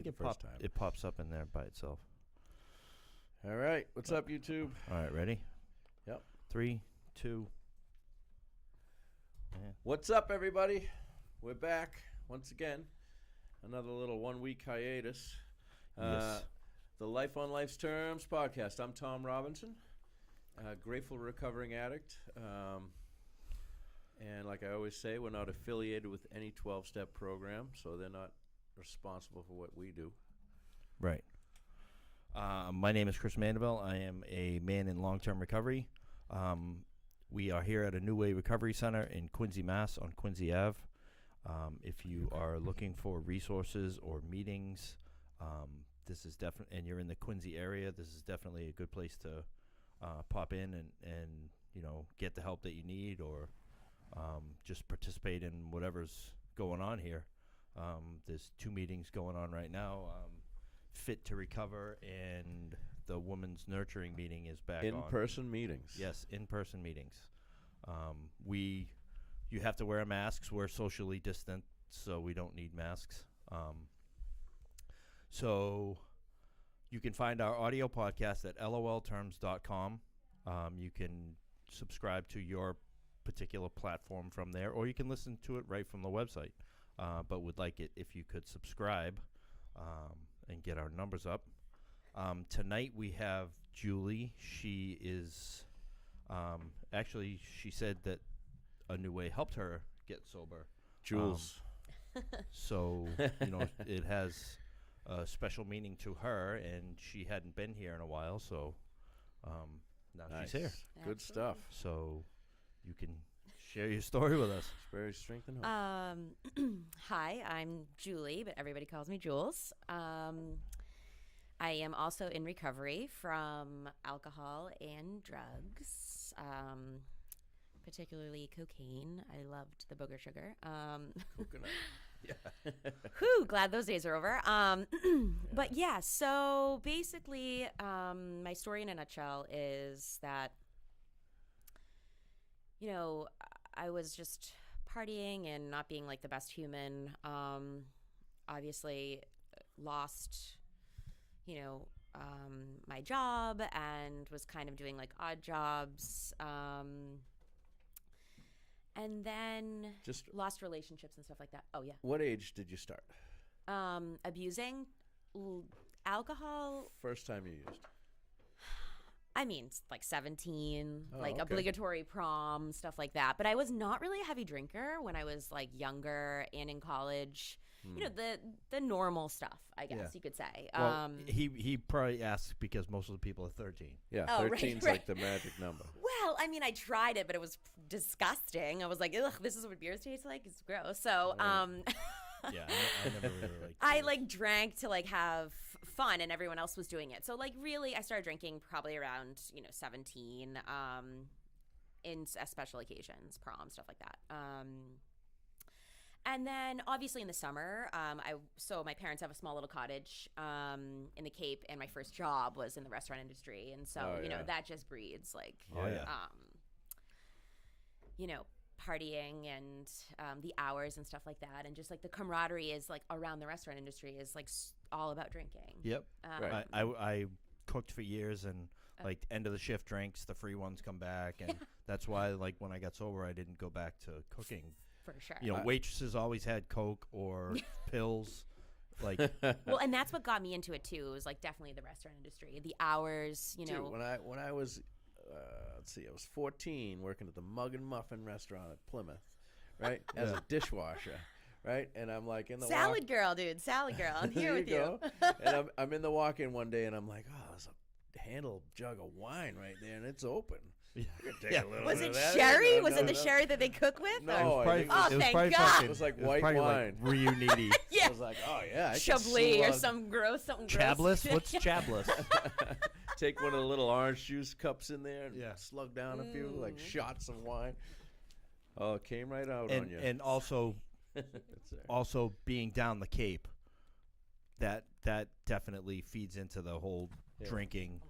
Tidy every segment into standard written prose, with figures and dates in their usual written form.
think the first time. It pops up in there by itself. All right. What's up, YouTube? All right, ready? Yep. 3, 2. Yeah. What's up, everybody? We're back once again. Another little 1-week hiatus. Yes. The Life on Life's Terms podcast. I'm Tom Robinson, grateful recovering addict. And like I always say, we're not affiliated with any 12-step program, so they're not responsible for what we do. Right. My name is Chris Mandeville. I am a man in long-term recovery. We are here at a New Way Recovery Center in Quincy, Mass. On Quincy Ave. If you are looking for resources or meetings, this is definitely, and you're in the Quincy area, this is definitely a good place to pop in and you know, get the help that you need, or just participate in whatever's going on here. There's 2 meetings going on right now. Fit to Recover and the Women's Nurturing meeting is back on. In-person meetings. Yes, in-person meetings. You have to wear masks. We're socially distant, so we don't need masks. So you can find our audio podcast at lolterms.com. You can subscribe to your particular platform from there, or you can listen to it right from the website. But would like it if you could subscribe and get our numbers up. Tonight we have Julie. She is actually, she said that A New Way helped her get sober. Jules. So, you know, it has a special meaning to her, and she hadn't been here in a while, so now Nice. she's here. Good stuff. So you can share your story with us. It's very strength and hope. Hi, I'm Julie, but everybody calls me Jules. I am also in recovery from alcohol and drugs, particularly cocaine. I loved the booger sugar. Coconut. Yeah. Whew, glad those days are over. But yeah, so basically, my story in a nutshell is that, you know, I was just partying and not being like the best human. Obviously lost, you know, my job and was kind of doing like odd jobs. And then Just lost relationships and stuff like that. Oh, yeah. what age did you start? Abusing alcohol. First time you used. I mean, like 17, Oh, like okay. obligatory prom, stuff like that. But I was not really a heavy drinker when I was like younger and in college. You know, the normal stuff, I guess you could say. Well, he probably asks because most of the people are 13. Yeah, Oh, right, 13's right. like the magic number. Well, I mean, I tried it, but it was disgusting. I was like, ugh, this is what beers taste like. It's gross. So, Yeah, I never really liked I it. like drank to like have fun, and everyone else was doing it. So like really, I started drinking probably around 17, in special occasions, prom, stuff like that. And then obviously in the summer, so my parents have a small little cottage in the Cape, and my first job was in the restaurant industry, and so Oh, you know yeah. that just breeds like Oh, yeah. you know, partying and the hours and stuff like that, and just like the camaraderie is like around the restaurant industry is like all about drinking. Yep. Right. I cooked for years, and like end of the shift drinks, the free ones come back, and that's why like when I got sober, I didn't go back to cooking. For sure. You know, waitresses always had Coke or pills. Like, Well, and that's what got me into it too. It was like definitely the restaurant industry, the hours, you know. Dude, when I was, let's see, I was 14, working at the Mug and Muffin restaurant at Plymouth, right, as a dishwasher, right, and I'm like in the Salad girl, dude. Salad girl. I'm here There with you. go. And I'm in the walk-in one day, and I'm like, oh, there's a handle jug of wine right there, and it's open. I could take a little Was bit it of that. sherry? No, Was no, it the no. sherry that they cook with? No, or- I probably, think Oh, it was thank probably God. fucking, It was like it was white probably wine. Like reuniti. Yeah. I was like, oh yeah, I could Chablis or slug- something gross. Chabless? What's chabless? Take one of the little orange juice cups in there and Yeah. slug down a few, like shots of wine. Oh, it came right out on you. And also It's there. also being down the Cape, that definitely feeds into the whole drinking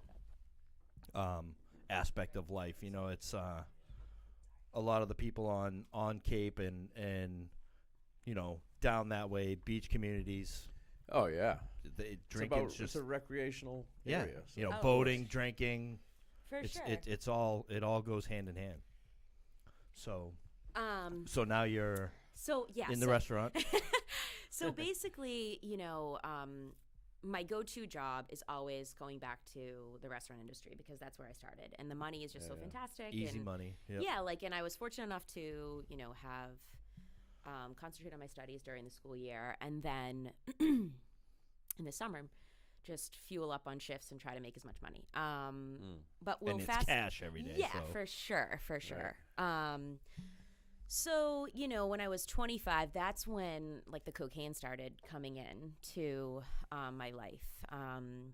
aspect of life. You know, it's a lot of the people on Cape and you know, down that way, beach communities, Oh yeah. Drinking's It's just a recreational yeah, area. So. Oh. boating, drinking. For It's sure. it all goes hand in hand. So Um. now you're So yeah. in the so- restaurant. So basically, my go-to job is always going back to the restaurant industry because that's where I started, and the money is just so fantastic. Easy and money. Yep. Yeah, and I was fortunate enough to, have concentrate on my studies during the school year, and then in the summer, just fuel up on shifts and try to make as much money. But we'll And it's fast. cash every day. Yeah, so. for sure. So, when I was 25, that's when the cocaine started coming in to my life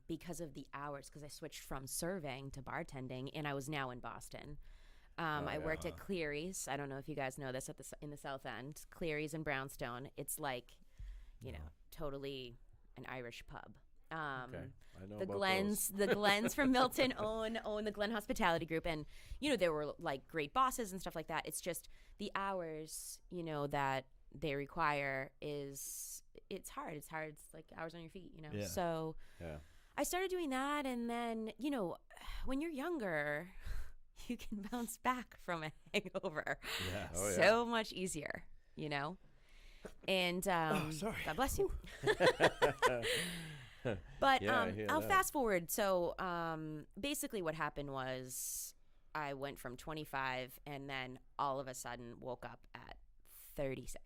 because of the hours, because I switched from serving to bartending, and I was now in Boston. I worked at Cleary's. I don't know if you guys know this in the South End. Cleary's in Brownstone. It's totally an Irish pub. Okay. I know The about Glens, those. the Glens from Milton own the Glen Hospitality Group, and there were great bosses and stuff like that. It's just the hours that they require it's hard. It's like hours on your feet. Yeah. So Yeah. I started doing that, and then when you're younger, you can bounce back from a hangover Yeah. Oh, yeah. so much easier. And sorry. God bless you. But Yeah, I hear I'll that. fast forward. So basically what happened was I went from 25 and then all of a sudden woke up at 36.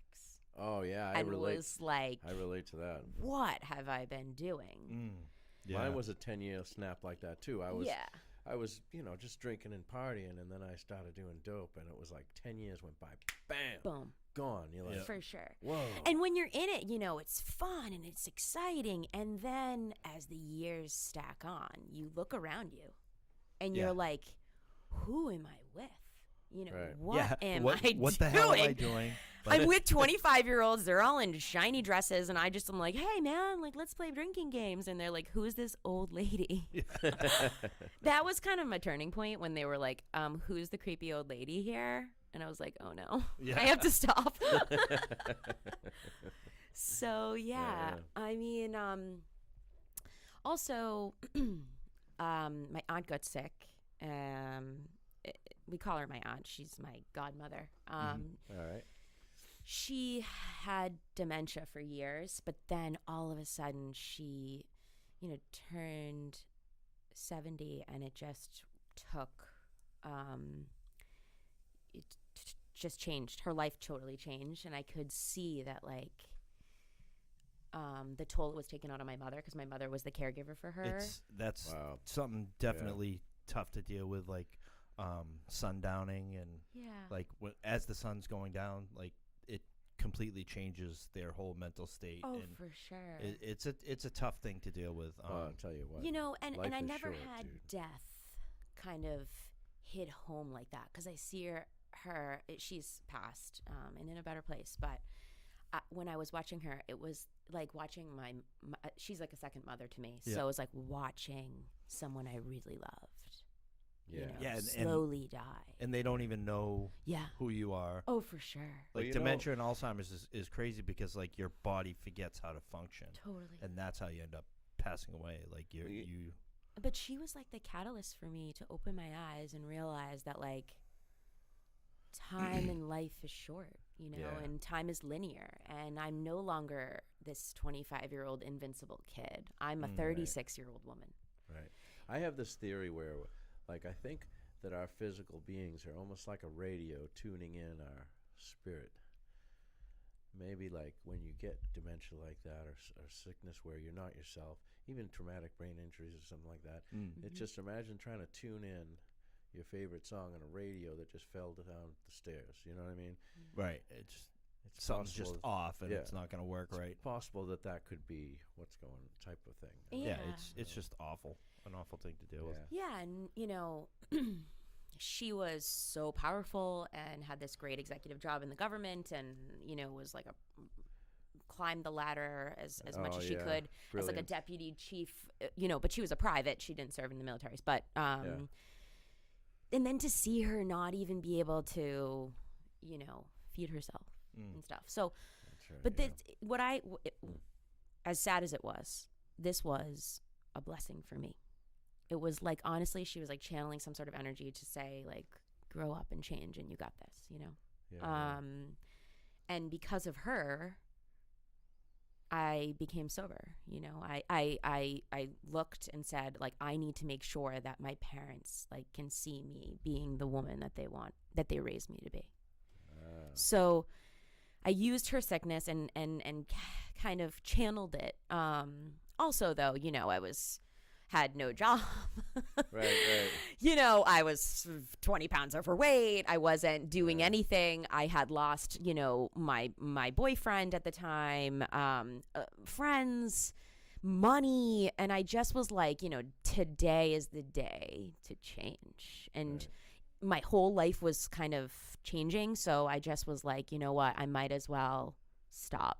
Oh yeah, I and relate. was like, I relate to that. what have I been doing? Mm. Yeah. Mine was a 10-year snap like that too. I was just drinking and partying, and then I started doing dope, and it was like 10 years went by. Bam, Boom. gone. You're like, For sure. whoa. And when you're in it, it's fun and it's exciting. And then as the years stack on, you look around you and you're like, who am I with? Right. What am what, I what doing? the hell am I doing? I'm with 25-year-olds. They're all in shiny dresses. And I'm like, hey, man, let's play drinking games. And they're like, who is this old lady? That was kind of my turning point when they were like, who's the creepy old lady here? And I was like, oh, no, Yeah. I have to stop. So, yeah. I mean, also, my aunt got sick. We call her my aunt. She's my godmother. All right. She had dementia for years, but then all of a sudden she, turned 70, and it just took, just changed. Her life totally changed, and I could see that the toll it was taken out on my mother, because my mother was the caregiver for her. That's Wow. something definitely tough to deal with, sundowning and as the sun's going down, it completely changes their whole mental state. Oh, and for sure. it's a tough thing to deal with. I'll tell you what. And life I is never short, had dude. death kind of hit home like that, because I see she's passed and in a better place. But when I was watching her, it was like watching she's like a second mother to me. Yeah. So it was like watching someone I really loved, Yeah. Yeah, and slowly die. and they don't even know Yeah. who you are. Oh, for sure. Well, Dementia and Alzheimer's is crazy because your body forgets how to function, Totally. and that's how you end up passing away. You But she was like the catalyst for me to open my eyes and realize that time in life is short, Yeah. and time is linear. And I'm no longer this 25-year-old invincible kid. I'm a 36-year-old woman. Right. I have this theory where, I think that our physical beings are almost like a radio tuning in our spirit. Maybe when you get dementia like that, or sickness where you're not yourself, even traumatic brain injuries or something like that. It's just imagine trying to tune in your favorite song on a radio that just fell down the stairs. You know what I mean? right. It's Something's just possible- off, and yeah. it's not going to work right. It's possible that could be what's going type of thing. Yeah. It's just awful, an awful thing to deal with. Yeah, and she was so powerful and had this great executive job in the government, and was climbed the ladder as much Oh, as she yeah. could as a Brilliant. deputy chief. But she was a private. She didn't serve in the militaries. But and then to see her not even be able to, feed herself and stuff. So, That's right, but yeah. what I as sad as it was, this was a blessing for me. It was like, honestly, she was like channeling some sort of energy to say, like, grow up and change, and you got this, you know? Yeah. And because of her, I became sober. You know, I looked and said, like, I need to make sure that my parents, like, can see me being the woman that they want, that they raised me to be. So I used her sickness and kind of channeled it. Also, though, you know, had no job. Right. You know, I was 20 pounds overweight. I wasn't doing anything. I had lost, you know, my boyfriend at the time, friends, money. And I just was like, you know, today is the day to change. And my whole life was kind of changing. So I just was like, you know what? I might as well stop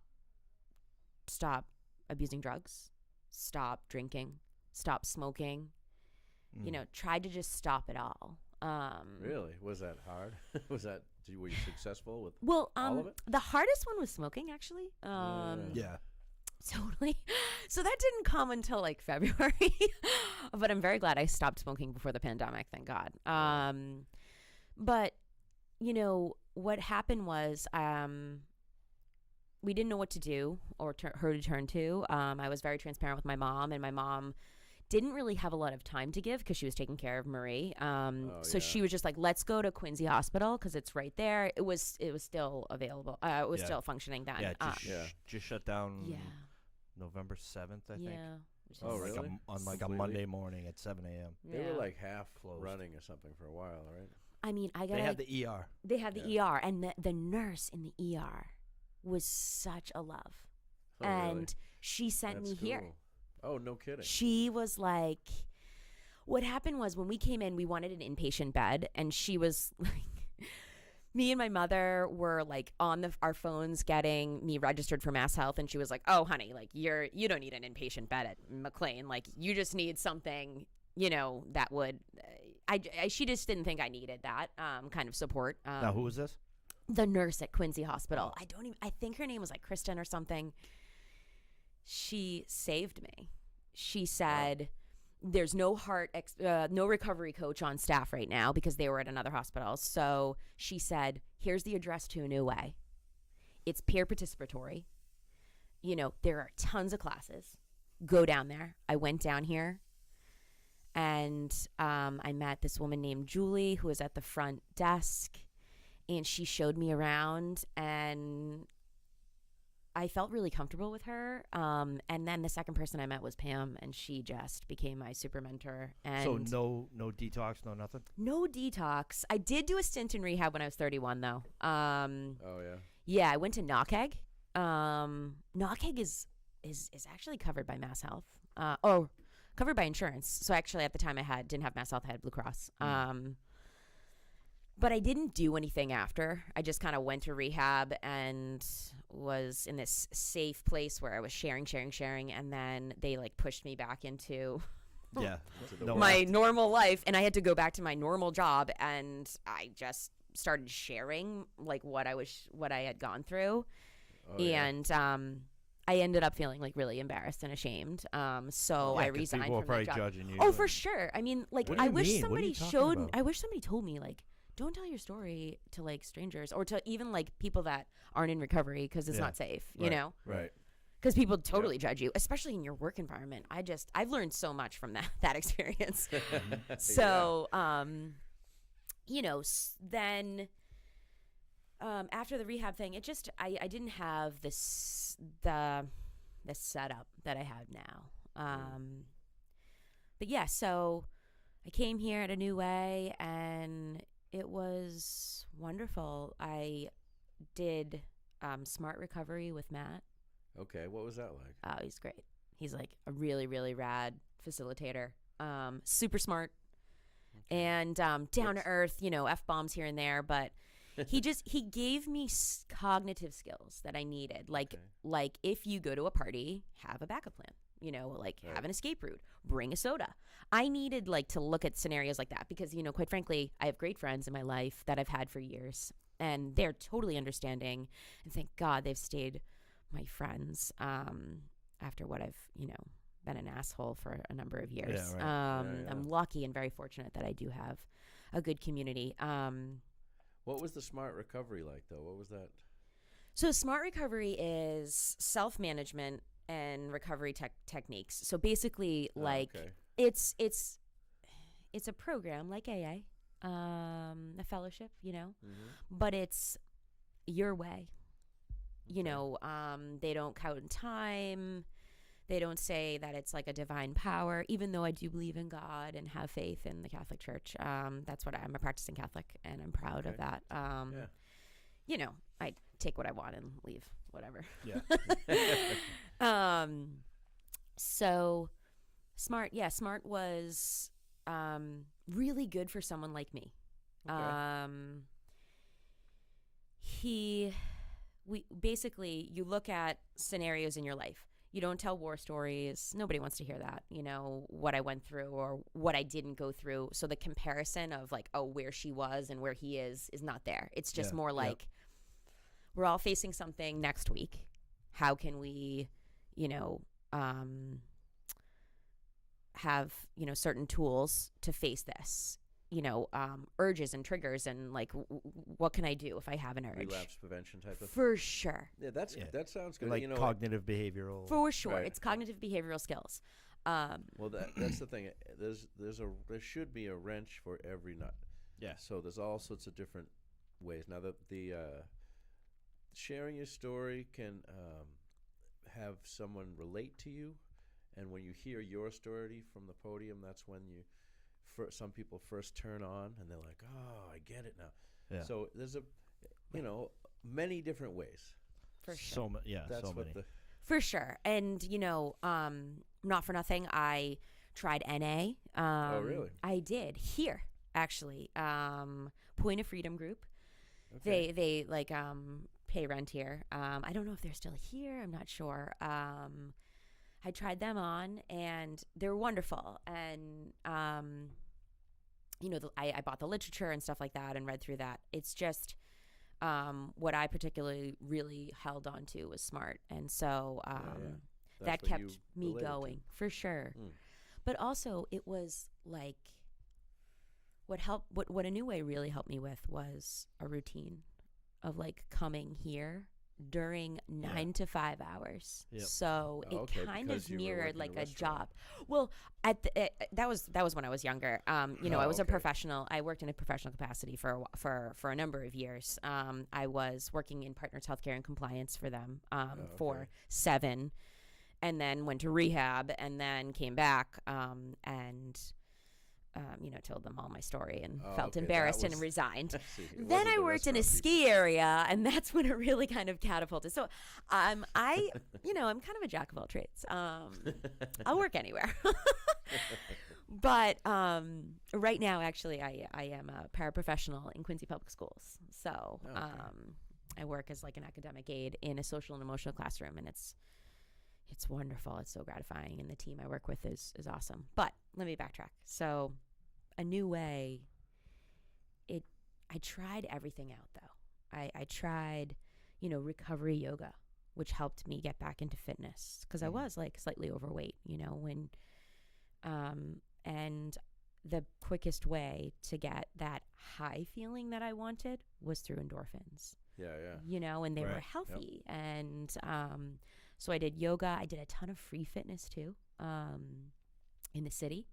abusing drugs, stop drinking, stop smoking, you know, tried to just stop it all. Really? Was that hard? Were you successful with all of it? The hardest one was smoking, actually. Yeah. Totally. So that didn't come until like February, but I'm very glad I stopped smoking before the pandemic. Thank God. But you know, what happened was, we didn't know what to do or her to turn to. I was very transparent with my mom, and my mom didn't really have a lot of time to give because she was taking care of Marie. So she was just like, let's go to Quincy Hospital because it's right there. It was still available. It was still functioning then. Yeah, just shut down November 7th, I think. Oh, really? On like a Monday morning at 7 a.m. They were like half running or something for a while, right? I mean, They had the ER. They had the ER, and the nurse in the ER was such a love. Oh, and really? she sent me here. Oh, no kidding. She was like, what happened was when we came in, we wanted an inpatient bed, and she was like, me and my mother were like on our phones getting me registered for Mass Health, and she was like, oh, honey, like you don't need an inpatient bed at McLean. Like, you just need something, you know, that would, she just didn't think I needed that kind of support. Now, who was this? The nurse at Quincy Hospital. I think her name was like Kristen or something. She saved me. She said, there's no no recovery coach on staff right now because they were at another hospital. So she said, here's the address to A New Way. It's peer participatory. You know, there are tons of classes. Go down there. I went down here, and I met this woman named Julie who was at the front desk, and she showed me around, and I felt really comfortable with her. And then the second person I met was Pam, and she just became my super mentor. And so no detox, no nothing? No detox. I did do a stint in rehab when I was 31, though. Oh, yeah? Yeah, I went to Knockegg. Knockegg is actually covered by Mass Health. Or covered by insurance. So actually at the time didn't have Mass Health, I had Blue Cross. But I didn't do anything after. I just kind of went to rehab and was in this safe place where I was sharing. And then they like pushed me back into my normal life. And I had to go back to my normal job. And I just started sharing like what I had gone through. Oh, and I ended up feeling like really embarrassed and ashamed. So I resigned people from were that probably job. judging you. Oh, for sure. I mean, like, What do you I wish mean? What are somebody you talking about? I wish somebody told me, like, don't tell your story to like strangers or to even like people that aren't in recovery because it's not safe, you know? Right. Because people totally judge you, especially in your work environment. I've learned so much from that experience. So, you know, then after the rehab thing, it just, I didn't have the setup that I have now. But yeah, so I came here at A New Way, and it was wonderful. I did Smart Recovery with Matt. Okay, what was that like? Oh, he's great. He's like a really, really rad facilitator. Super smart and down to earth, you know, F-bombs here and there. But he gave me cognitive skills that I needed. Like if you go to a party, have a backup plan. You know, like have an escape route, bring a soda. I needed like to look at scenarios like that because, you know, quite frankly, I have great friends in my life that I've had for years, and they're totally understanding. And thank God they've stayed my friends. after what I've, been an asshole for a number of years. Yeah, right. Yeah. I'm lucky and very fortunate that I do have a good community. What was the SMART recovery like, though? What was that? So SMART recovery is self-management and recovery techniques. So basically, like, Okay. it's a program like AA, a fellowship, but it's your way. They don't count in time. They don't say that it's like a divine power, even though I do believe in God and have faith in the Catholic Church. That's what I'm a practicing Catholic, and I'm proud of that. I take what I want and leave whatever. Yeah. So SMART was really good for someone like me. Okay. You look at scenarios in your life. You don't tell war stories. Nobody wants to hear that, what I went through or what I didn't go through. So the comparison of like, oh, where she was and where he is not there. It's just more like, we're all facing something next week. How can we, have, certain tools to face this, urges and triggers and like, what can I do if I have an urge? Relapse prevention type of. For sure. Yeah, that sounds good. Like cognitive behavioral. For sure. Right. It's cognitive behavioral skills. Well, that's the thing. There should be a wrench for every nut. Yeah. So there's all sorts of different ways. Now the sharing your story can have someone relate to you, and when you hear your story from the podium, that's when some people first turn on and they're like, oh, I get it now. Yeah. So there's many different ways. For sure. So many. That's so what many. For sure. And, not for nothing, I tried NA. Oh, really? I did. Here, actually. Point of Freedom Group. Okay. They like pay rent here. I don't know if they're still here. I'm not sure. I tried them on, and they're wonderful. And, I bought the literature and stuff like that and read through that. It's just what I particularly really held on to was SMART. And so that kept me going, for sure. But also it was like what A New Way really helped me with was a routine of like coming here during 9 to 5 hours. Yep. So it kind because of you were mirrored working like a a restaurant. job. Well, that was when I was younger. I was a okay. professional. I worked in a professional capacity for a number of years. I was working in Partners Healthcare and Compliance for them for 7, and then went to rehab, and then came back and told them all my story and felt okay, embarrassed that and was- resigned. See, it Then wasn't I the worked in a restaurant ski area, and that's when it really kind of catapulted. So I'm kind of a jack of all trades. I'll work anywhere. But right now, actually, I am a paraprofessional in Quincy Public Schools. So Okay. I work as like an academic aide in a social and emotional classroom, and it's wonderful. It's so gratifying, and the team I work with is awesome. But let me backtrack. So A New Way, I tried everything out, though. I tried, recovery yoga, which helped me get back into fitness because I was like slightly overweight, and the quickest way to get that high feeling that I wanted was through endorphins. Yeah. And they were Right. healthy. And so I did yoga. I did a ton of free fitness too, in the city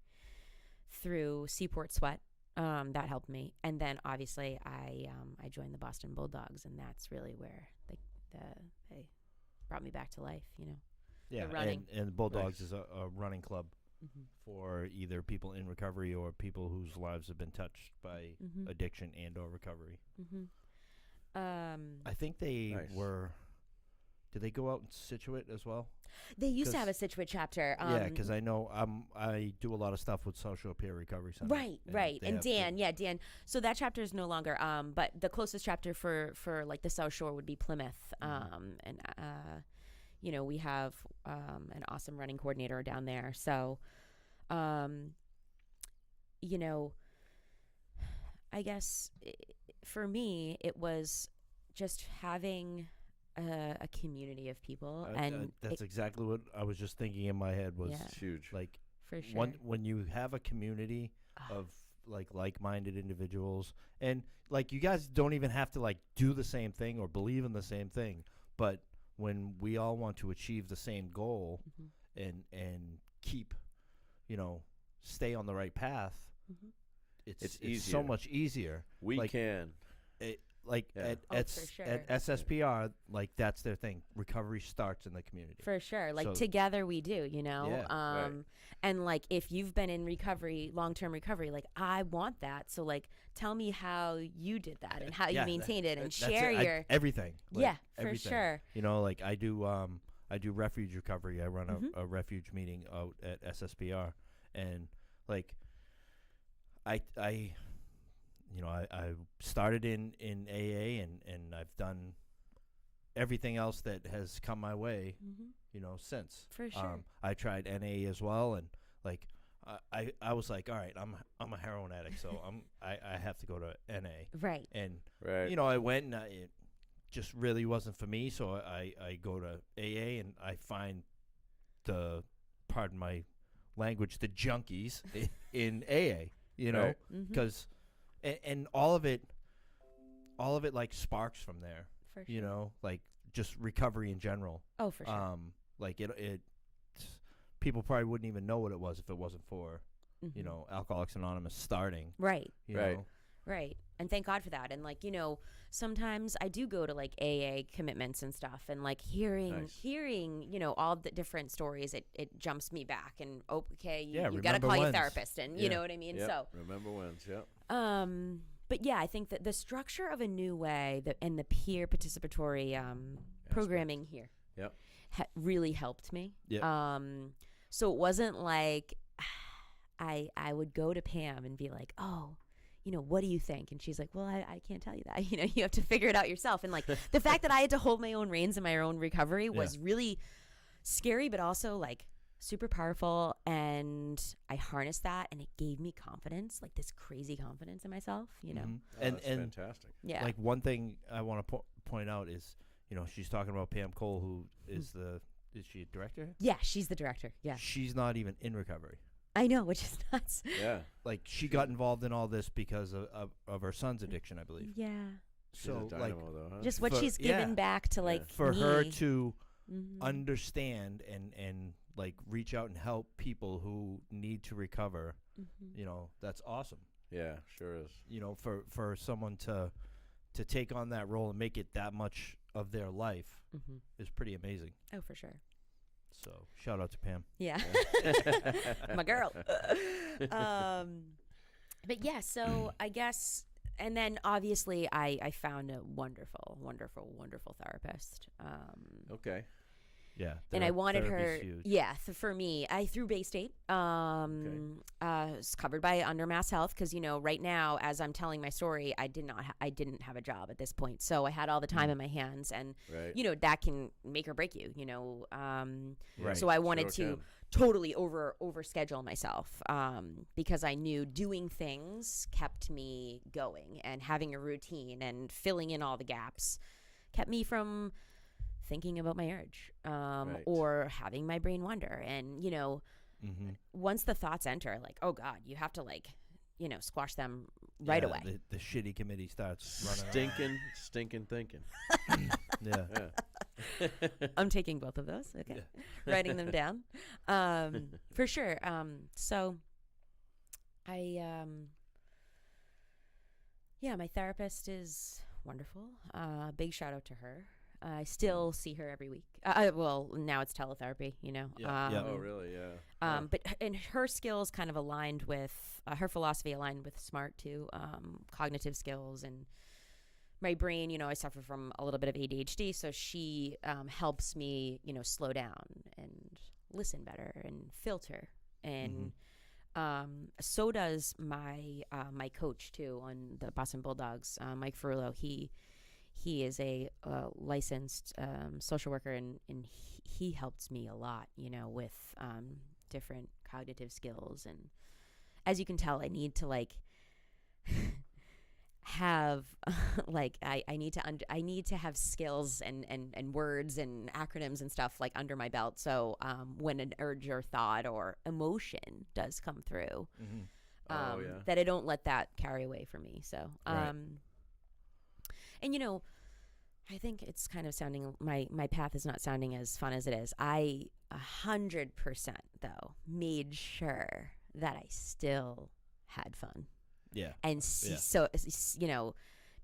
through Seaport Sweat. That helped me. And then obviously I joined the Boston Bulldogs, and that's really where they brought me back to life, Yeah, the running. and Bulldogs Nice. is a running club for either people in recovery or people whose lives have been touched by addiction and or recovery. I think they Nice. were. Did they go out in Situate as well? They used to have a 'Cause- Situate chapter. Yeah, because I know I do a lot of stuff with Social Peer Recovery Center. Right. they And have Dan, Dan. So that chapter is no longer. But the closest chapter for like the South Shore would be Plymouth. And we have an awesome running coordinator down there. So, I guess for me it was just having a community of people, and that's exactly what I was just thinking in my head was Yeah. It's huge. like for sure. when you have a community Ah. of like-minded individuals, and like you guys don't even have to like do the same thing or believe in the same thing, but when we all want to achieve the same goal Mhm. and keep, stay on the right path, Mhm. it's so easier. much easier. We like, can. At for sure. at SSPR, like that's their thing. Recovery starts in the community. For sure. Like So- together we do, Yeah, right. And like if you've been in recovery, long-term recovery, like I want that. So like tell me how you did that and how you Yeah, maintained it and That's share it. your everything. Like, yeah, for everything. sure. Like I do refuge recovery. I run Mhm. a refuge meeting out at SSPR, and like I started in AA, and I've done everything else that has come my way, Mhm. since. For sure. I tried NA as well, and like I was like, all right, I'm a heroin addict, so I have to go to NA, Right. and Right. I went, and it just really wasn't for me, so I go to AA, and I find pardon my language, the junkies in AA, Right. Mhm. because and all of it like sparks from there, For sure. like just recovery in general. Oh, for sure. Like it people probably wouldn't even know what it was if it wasn't for Mhm. Alcoholics Anonymous starting. Right. Right. Right. And thank God for that. And like, sometimes I do go to like AA commitments and stuff, and like hearing, Nice. all the different stories, it jumps me back, and okay, you Yeah, got to remember call your when's. therapist, and you Yeah. know what I mean? Yep. So, Remember when's. Yep. but yeah, I think that the structure of a new way and the peer participatory programming here Yep. really helped me. Yep. So it wasn't like I would go to Pam and be like, oh, what do you think? And she's like, well, I can't tell you that. You have to figure it out yourself. And like the fact that I had to hold my own reins in my own recovery was really scary, but also like super powerful. And I harnessed that, and it gave me confidence, like this crazy confidence in myself, Mhm. Oh, and that's and fantastic. Yeah. like one thing I want to point out is she's talking about Pam Cole, who is is she a director? Yeah, she's the director. Yeah. She's not even in recovery. I know, which is nuts. Yeah. Like she got involved in all this because of her son's addiction, I believe. Yeah. She's So a like dynamo, though, huh? Just what For- she's given yeah. back to like for her me. to Mhm. understand and like reach out and help people who need to recover, Mhm. that's awesome. Yeah, sure is. For someone to take on that role and make it that much of their life Mhm. is pretty amazing. Oh, for sure. So shout out to Pam. Yeah. My girl. But yeah, so I guess, and then obviously I found a wonderful, wonderful, wonderful therapist. Okay. Yeah, And I wanted her, therapy's huge. yeah, for me, through Bay State, it's covered by Under Mass Health, because right now, as I'm telling my story, I didn't have a job at this point, so I had all the time in my hands, and Right. that can make or break you, Right. So I wanted Sure to totally overschedule myself, because I knew doing things kept me going, and having a routine and filling in all the gaps kept me from thinking about my urge, Right. or having my brain wander. And once the thoughts enter, like, oh God, you have to like squash them right Yeah, away. The shitty committee starts running around. Stinking thinking. Yeah. Yeah. I'm taking both of those. Okay. Writing them down. For sure. So I, my therapist is wonderful. Big shout out to her. I still see her every week. Well, now it's teletherapy, Yeah. Oh, really? Yeah. But and her skills kind of aligned with her philosophy, aligned with SMART too, cognitive skills, and my brain. I suffer from a little bit of ADHD, so she helps me, slow down and listen better and filter. And so does my my coach too on the Boston Bulldogs, Mike Ferrullo. He is a licensed social worker, and he helped me a lot, with different cognitive skills. And as you can tell, I need to like have like I need to I need to have skills and words and acronyms and stuff like under my belt, so when an urge or thought or emotion does come through, that I don't let that carry away from me. So and I think it's kind of sounding, my path is not sounding as fun as it is. I 100% though made sure that I still had fun. Yeah. And so,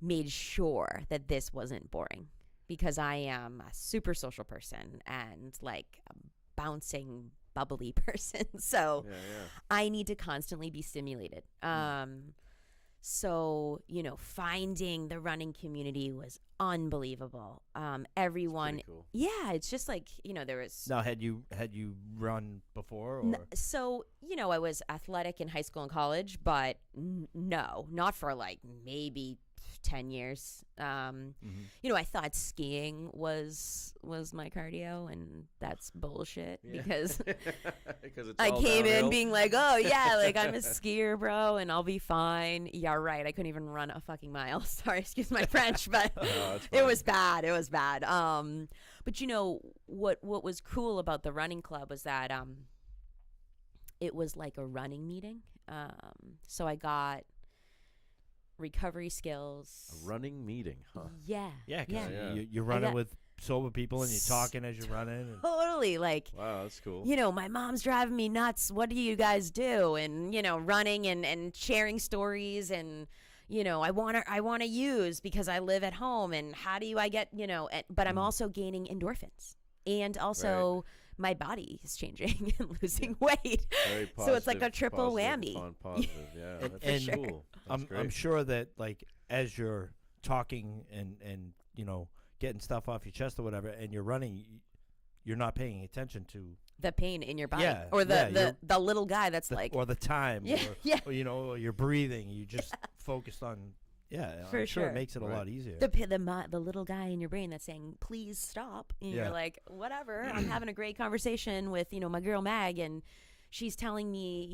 made sure that this wasn't boring, because I am a super social person and like a bouncing, bubbly person. So I need to constantly be stimulated. So, finding the running community was unbelievable. Everyone, cool. Yeah, it's just like, there was. Now, had you run before? Or? So, I was athletic in high school and college, but no, not for like maybe 10 years. I thought skiing was my cardio, and that's bullshit because I came in being like, oh yeah, like I'm a skier, bro, and I'll be fine. Yeah, right. I couldn't even run a fucking mile. Sorry, excuse my French, but it was bad. It was bad. But what was cool about the running club was that it was like a running meeting. So I got recovery skills. A running meeting, huh? Yeah. Yeah, because you're running with sober people and you're talking as you're running. And totally. Like, wow, that's cool. My mom's driving me nuts. What do you guys do? And, running and sharing stories, and, I want to use because I live at home, and how do I get, but I'm also gaining endorphins, and also my body is changing and losing weight. Very positive, so it's like a triple whammy. Positive. Yeah, that's and cool. That's I'm sure that like as you're talking and getting stuff off your chest or whatever, and you're running, you're not paying attention to the pain in your body, Yeah, or yeah, the little guy that's like, or the time, Yeah, or or you're breathing. You just focused on, For I'm sure sure. it makes it a lot easier. the little guy in your brain that's saying, please stop. And you're like, whatever. I'm having a great conversation with, my girl Mag, and she's telling me,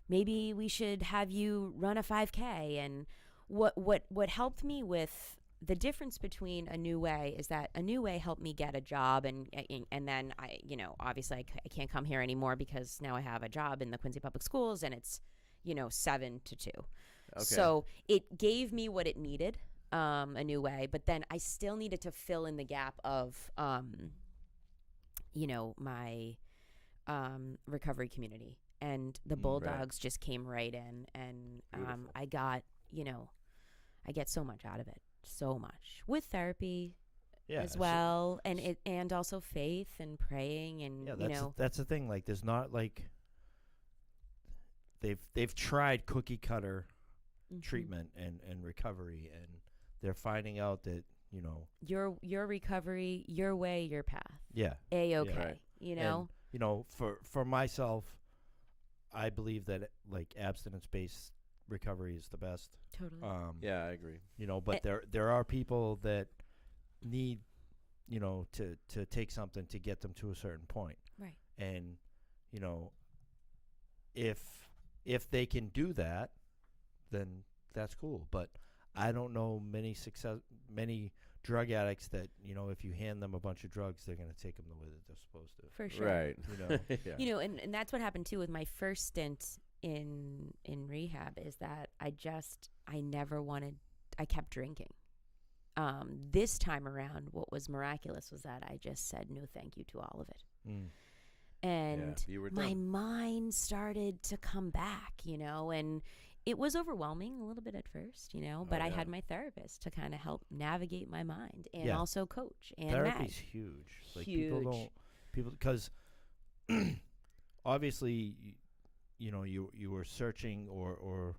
maybe we should have you run a 5K. And what helped me with the difference between A New Way is that A New Way helped me get a job, and then I, obviously I can't come here anymore because now I have a job in the Quincy Public Schools, and it's, 7 to 2. Okay. So it gave me what it needed, A New Way, but then I still needed to fill in the gap of, my recovery community, and the Bulldogs just came right in, and I got, I get so much out of it, so much with therapy as well, and also faith and praying, and that's the thing. Like, there's not like they've tried cookie cutter treatment and recovery, and they're finding out that your recovery, your way, your path, A-okay. Yeah. And, for myself, I believe that like abstinence based recovery is the best. Totally. Yeah, I agree. But there are people that need to take something to get them to a certain point, right? And if they can do that, then that's cool. But I don't know many drug addicts that, if you hand them a bunch of drugs, they're going to take them the way that they're supposed to. For sure. Right. Yeah. And that's what happened too with my first stint in rehab, is that I kept drinking. This time around, what was miraculous was that I just said no thank you to all of it. And my mind started to come back, and it was overwhelming a little bit at first, but I had my therapist to kind of help navigate my mind, and also coach and therapy's huge. Like, huge. People because obviously, you were searching or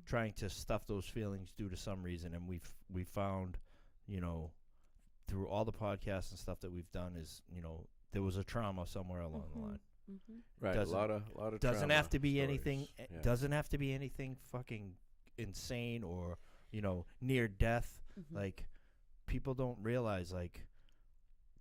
trying to stuff those feelings due to some reason, and we found, through all the podcasts and stuff that we've done, is there was a trauma somewhere along the line. Right, a lot of doesn't trauma have to be stories. anything. Doesn't have to be anything fucking insane or near death. Like, people don't realize, like,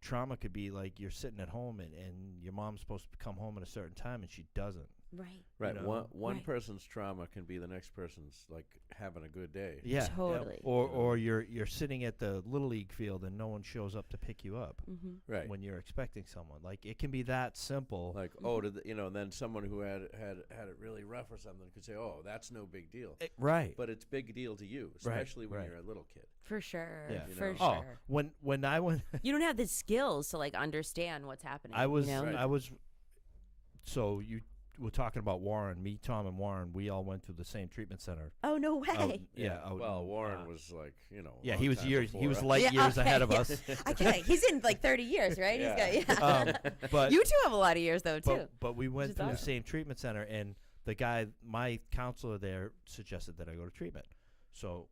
trauma could be like you're sitting at home and your mom's supposed to come home at a certain time and she doesn't. Right. Right. You know? One Right. person's trauma can be the next person's like having a good day. Yeah, Totally. Or you're sitting at the little league field and no one shows up to pick you up Mm-hmm. Right. when you're expecting someone. Like it can be that simple. Like, oh, and then someone who had it really rough or something could say, oh, that's no big deal. Right. But it's big deal to you, Right, especially when right. you're a little kid. For sure. Yeah. You For know? Oh, sure. when I went, You don't have the skills to like understand what's happening. I was You know? Right. I was. So you were talking about Warren. Me, Tom, and Warren. We all went through the same treatment center. Oh no way. Out, yeah. Out Well, in, Warren was like, a Yeah, long he was time years. He before was us. light Yeah, years okay, ahead of yeah. us. Okay, he's in like 30 years, right? Yeah. He's got But you two have a lot of years though too. but we went is through the awesome. same treatment center, and the guy, my counselor there, suggested that I go to treatment. So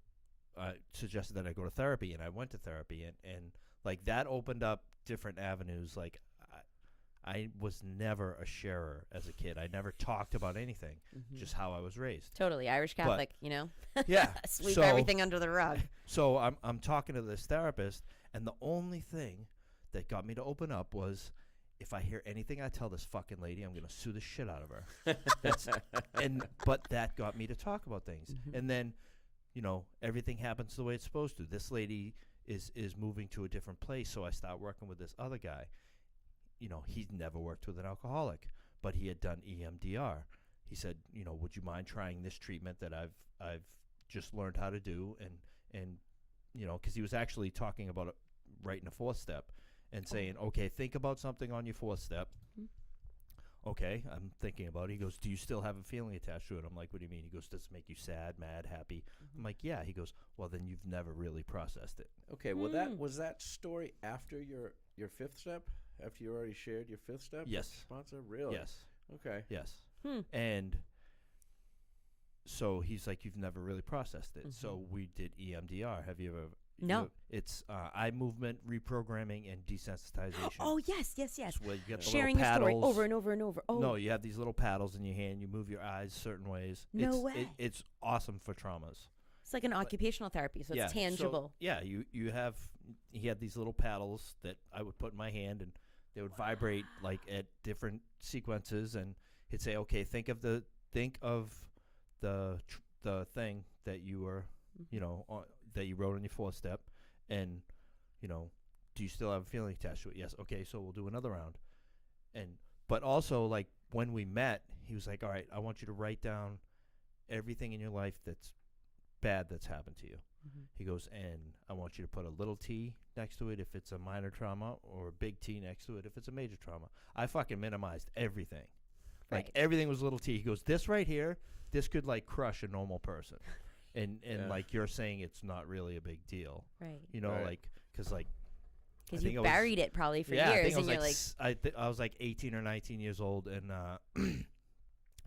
I suggested that I go to therapy, and I went to therapy, and like that opened up different avenues. Like I was never a sharer as a kid. I never talked about anything, Mhm. just how I was raised. Totally Irish Catholic, you know. Yeah. Sweep so, everything under the rug. So I'm talking to this therapist, and the only thing that got me to open up was, if I hear anything I tell this fucking lady, I'm gonna sue the shit out of her. But that got me to talk about things, Mhm. and then, everything happens the way it's supposed to. This lady is moving to a different place, so I start working with this other guy. He'd never worked with an alcoholic, but he had done EMDR. He said, would you mind trying this treatment that I've just learned how to do, and because he was actually talking about it right in the fourth step, and saying, okay, think about something on your fourth step. Mhm. Okay, I'm thinking about it. He goes, do you still have a feeling attached to it? I'm like, what do you mean? He goes, does it make you sad, mad, happy? I'm like, yeah. He goes, well, then you've never really processed it. Okay, well, that Mm. was that story after your fifth step? After you already shared your fifth step? with Yes. the sponsor? Really? Yes. Okay. Yes. Hmm. And so he's like, you've never really processed it. Mhm. So we did EMDR. Have you ever? No. It's eye movement reprogramming and desensitization. Oh yes. It's where you get the Sharing little a story paddles. over and over and over. Oh No, you have these little paddles in your hand. You move your eyes certain ways. No it's, way. It's awesome for traumas. it's like an occupational therapy, so yeah, it's tangible. He had these little paddles that I would put in my hand, and they would vibrate like at different sequences, and he'd say, okay, think of the thing that you were, that you wrote on your fourth step, and do you still have a feeling attached to it? Yes. Okay, so we'll do another round. But also, like, when we met, he was like, all right, I want you to write down everything in your life that's bad that's happened to you. Mhm. He goes, and I want you to put a little T next to it if it's a minor trauma, or a big T next to it if it's a major trauma. I fucking minimized everything. Like, Right. everything was a little T. He goes, this right here, this could, like, crush a normal person. And Yeah. like, you're saying it's not really a big deal. Right. Right. Like, because, like, Because think you I was- buried it probably for I years, think I and was you're like, I was like 18 or 19 years old, and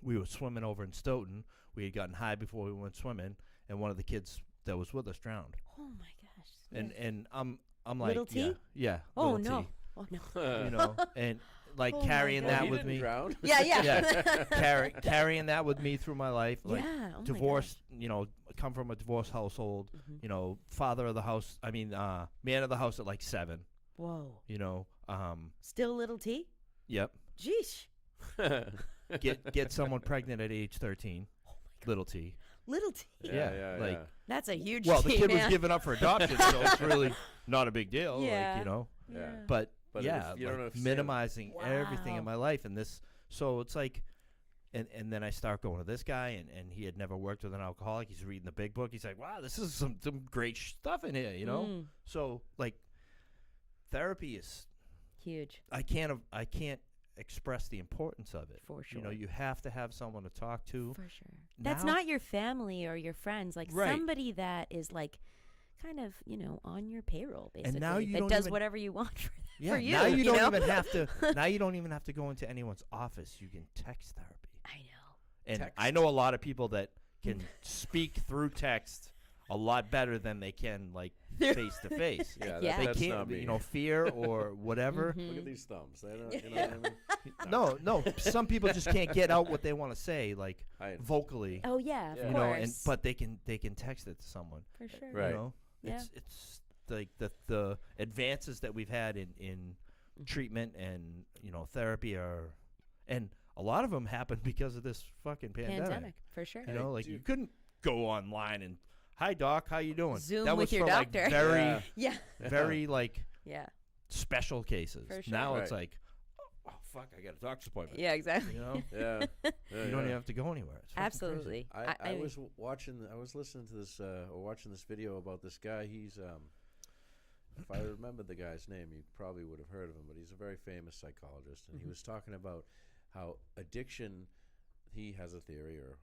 we were swimming over in Stoughton. We had gotten high before we went swimming, and one of the kids that was with us drowned. oh my gosh. And I'm like, Little T? yeah, Oh little no. T, Oh no. and like Oh my carrying God. that he with didn't me. drown. Yeah, yeah. Yeah, carrying that with me through my life, like yeah. Oh my divorced, come from a divorced household, gosh. Mhm. father of the house, man of the house at like 7, Whoa. Still Little T? yep, Jeesh. get someone pregnant at age 13, Oh my god. Little T. Little T. Yeah, like- That's a huge Well, the T, kid was man. given up for adoption, so it's really not a big deal, Yeah. Yeah. But, But yeah, if you don't like understand- minimizing everything in Wow. my life, and this, so it's like, and then I start going to this guy, and he had never worked with an alcoholic. He's reading the big book. He's like, wow, this is some great stuff in here, Mm, So like, therapy is, huge. I can't express the importance of it. For sure. You have to have someone to talk to. For sure. That's Now- not your family or your friends. Like Right. somebody that is like kind of, on your payroll, basically. now you that don't does even- whatever you want for Yeah, you, now you don't know? even have to. Now you don't even have to go into anyone's office. You can text therapy. I know. And Text. I know a lot of people that can speak through text a lot better than they can, like, face to face. Yeah, Yeah. They that's can't, not me. fear or whatever. Mhm. Look at these thumbs. They don't, you know what I mean? No, some people just can't get out what they want to say, like, I, vocally. Oh yeah, Yeah. of You know, course. but they can text it to someone. for sure. Right. You know, Yeah. it's like the advances that we've had in Mhm. treatment and therapy are, and a lot of them happened because of this fucking pandemic. for sure. You know, like you Dude. couldn't go online and, hi doc, how you doing? Zoom that with was your for doctor. like very, Yeah. Yeah. very like Yeah. special cases. For sure. Now it's Right. like, oh fuck, I got a doctor's appointment. Yeah, exactly. You know, Yeah. you don't even have to go anywhere. It's fucking crazy. Absolutely. I was watching. I was listening to this or watching this video about this guy. He's if I remember the guy's name, you probably would have heard of him. But he's a very famous psychologist, and he was talking about how addiction. He has a theory, or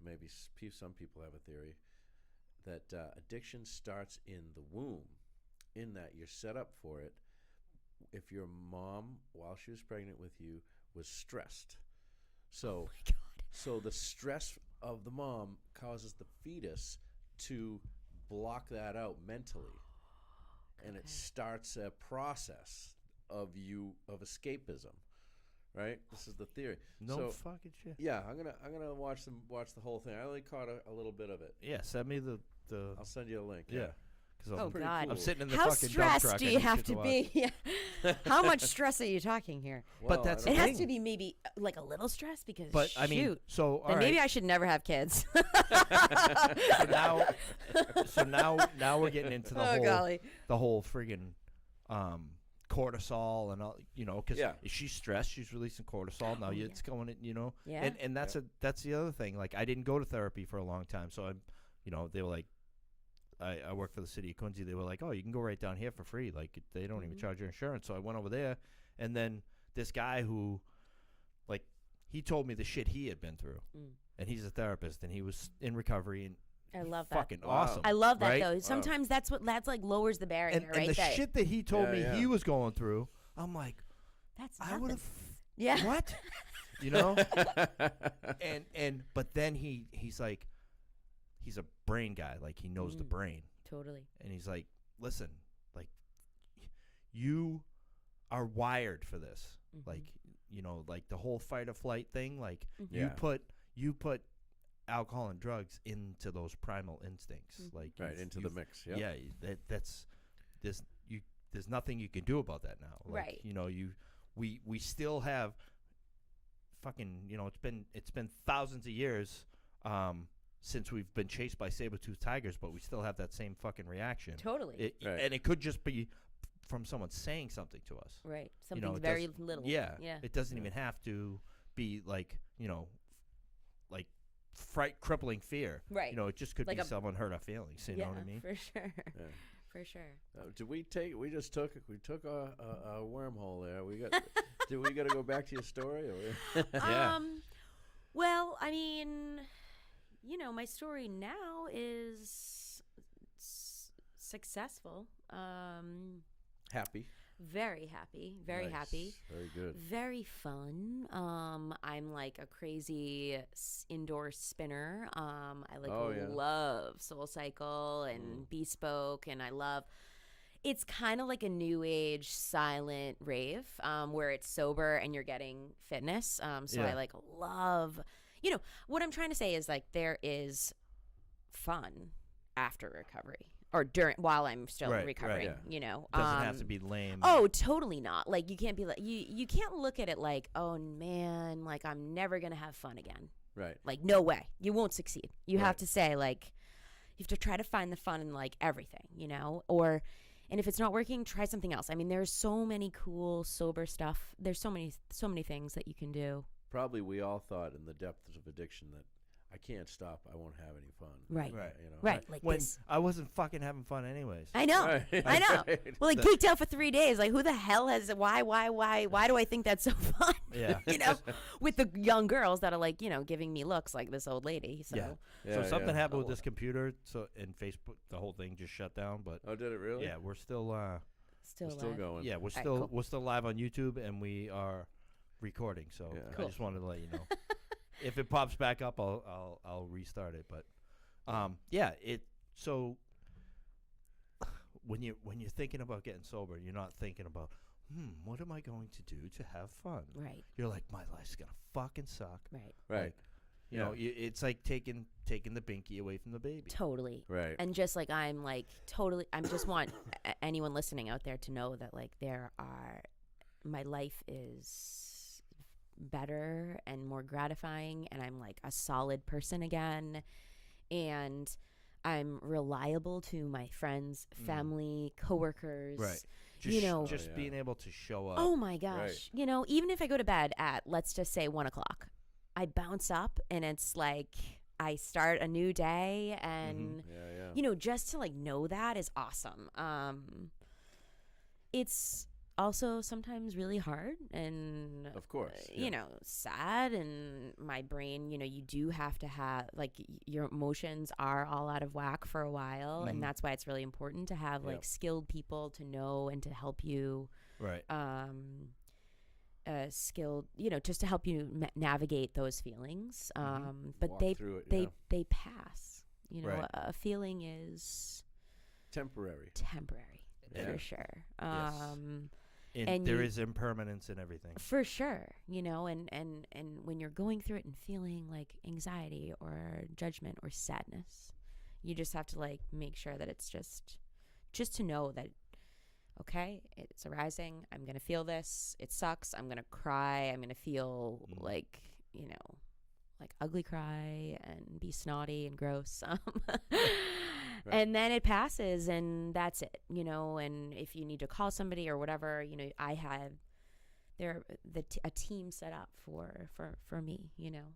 maybe some people have a theory that addiction starts in the womb. In that you're set up for it. If your mom, while she was pregnant with you, was stressed, so. Oh my God. So the stress of the mom causes the fetus to block that out mentally, and it Okay. starts a process of escapism, right? This is the theory. No So, fucking shit. yeah, I'm gonna watch the whole thing. I only caught a little bit of it. Yeah, send me the I'll send you a link. yeah. Because Oh, pretty God. cool. I'm sitting in the How fucking dump stressed truck. do I you need have shit to watch. be? Yeah. How much stress are you talking here? Well, that's I It don't has thing. to be maybe like a little stress because But I mean, shoot. so all Then right. maybe I should never have kids. so now we're getting into the oh whole golly. the whole friggin' cortisol and all, you know, because Yeah. if she's stressed, she's releasing cortisol. Now Oh, it's going in, you know, Yeah. and that's that's the other thing. Like I didn't go to therapy for a long time, so I'm, you know, they were like, I work for the city of Quincy. They were like, oh, you can go right down here for free. Like they don't even Mhm. charge your insurance. So I went over there, and then this guy who, like, he told me the shit he had been through, Mm. and he's a therapist, and he was in recovery and I love that. fucking Wow. awesome. I love that right? though. Sometimes that's like lowers the barrier, and right? the That- shit that he told Yeah, me yeah. he was going through, I'm like, that's I nothing. would have Yeah. what, you know, and but then he's like, he's a brain guy, like he knows the Mm. brain, Totally. and he's like, listen, like you are wired for this, Mhm. like, you know, like the whole fight or flight thing, like Mhm. Yeah. you put alcohol and drugs into those primal instincts, Mhm. like Right into the you've- mix. Yep. yeah, that's there's nothing you can do about that now. Like, Right. you know, we still have fucking, you know, it's been thousands of years since we've been chased by saber-toothed tigers, but we still have that same fucking reaction. Totally. Right. And it could just be from someone saying something to us. Right. You Something know, it very does- little. Yeah. Yeah. It doesn't Yeah. even have to be like, you know, like crippling fear. Right. You know, it just could Like be a- someone hurt our feelings. You yeah, know what I mean? for sure. Yeah. For sure. Did we take? We took a wormhole there. We got. Did we got to go back to your story? Or? Yeah. Well, I mean, you know, my story now is successful. Happy. Very happy. Very Nice. happy. Very good. Very fun. I'm like a crazy indoor spinner. I like Oh, yeah. love Soul Cycle and Bespoke, and I love. It's kind of like a new age silent rave, where it's sober and you're getting fitness. So I Yeah. like love. You know what I'm trying to say is like there is fun after recovery or while I'm still Right, right, recovering. yeah. You know, Doesn't have to be lame. Oh, totally not. Like you can't be like you can't look at it like, "Oh man, like I'm never going to have fun again." Right. Like no way. You won't succeed. You have Right. to say like you have to try to find the fun in like everything, you know? And if it's not working, try something else. I mean, there's so many cool sober stuff. There's so many things that you can do. Probably we all thought in the depths of addiction that I can't stop. I won't have any fun. Right. Right. You know. Right. Like When this. I wasn't fucking having fun anyways. I know. Right. I know. Right. Well, like geeked out for 3 days. Like who the hell has why do I think that's so fun? Yeah. You know, with the young girls that are like, you know, giving me looks like this old lady. So Yeah. Yeah, So something yeah. happened with Oh. this computer, so and Facebook, the whole thing just shut down. But Oh, did it really? yeah, we're still still, We're still alive. going. yeah, we're right, still cool. we're still live on YouTube, and we are recording. So Yeah. I Cool. just wanted to let you know. If it pops back up, I'll restart it. But yeah, so when you're thinking about getting sober, you're not thinking about what am I going to do to have fun? Right. You're like, my life's gonna fucking suck. Right. Right. You know, it's like taking the binky away from the baby. Totally. Right. And just like I'm like totally I just want anyone listening out there to know that like my life is better and more gratifying, and I'm like a solid person again, and I'm reliable to my friends, family, coworkers. Right. You know, just being able to show up. oh my gosh. Right. You know, even if I go to bed at, let's just say 1 o'clock, I bounce up and it's like I start a new day, and Yeah. you know, just to like know that is awesome. It's also sometimes really hard and Of course. you know, sad, and my brain, you know, you do have to have like your emotions are all out of whack for a while, and that's why it's really important to have like skilled people to know and to help you Right. skilled, you know, just to help you navigate those feelings. But Walk they through it, they yeah. they pass. You know, Right. a feeling is Temporary. temporary Yeah. for sure. And and there you- is impermanence in everything. For sure, you know, and when you're going through it and feeling like anxiety or judgment or sadness, you just have to like make sure that it's just to know that, okay, it's arising. I'm going to feel this. It sucks. I'm going to cry. I'm going to feel like, you know, like ugly cry and be snotty and gross. And then it passes, and that's it, you know. And if you need to call somebody or whatever, you know, I had a team set up for me, you know.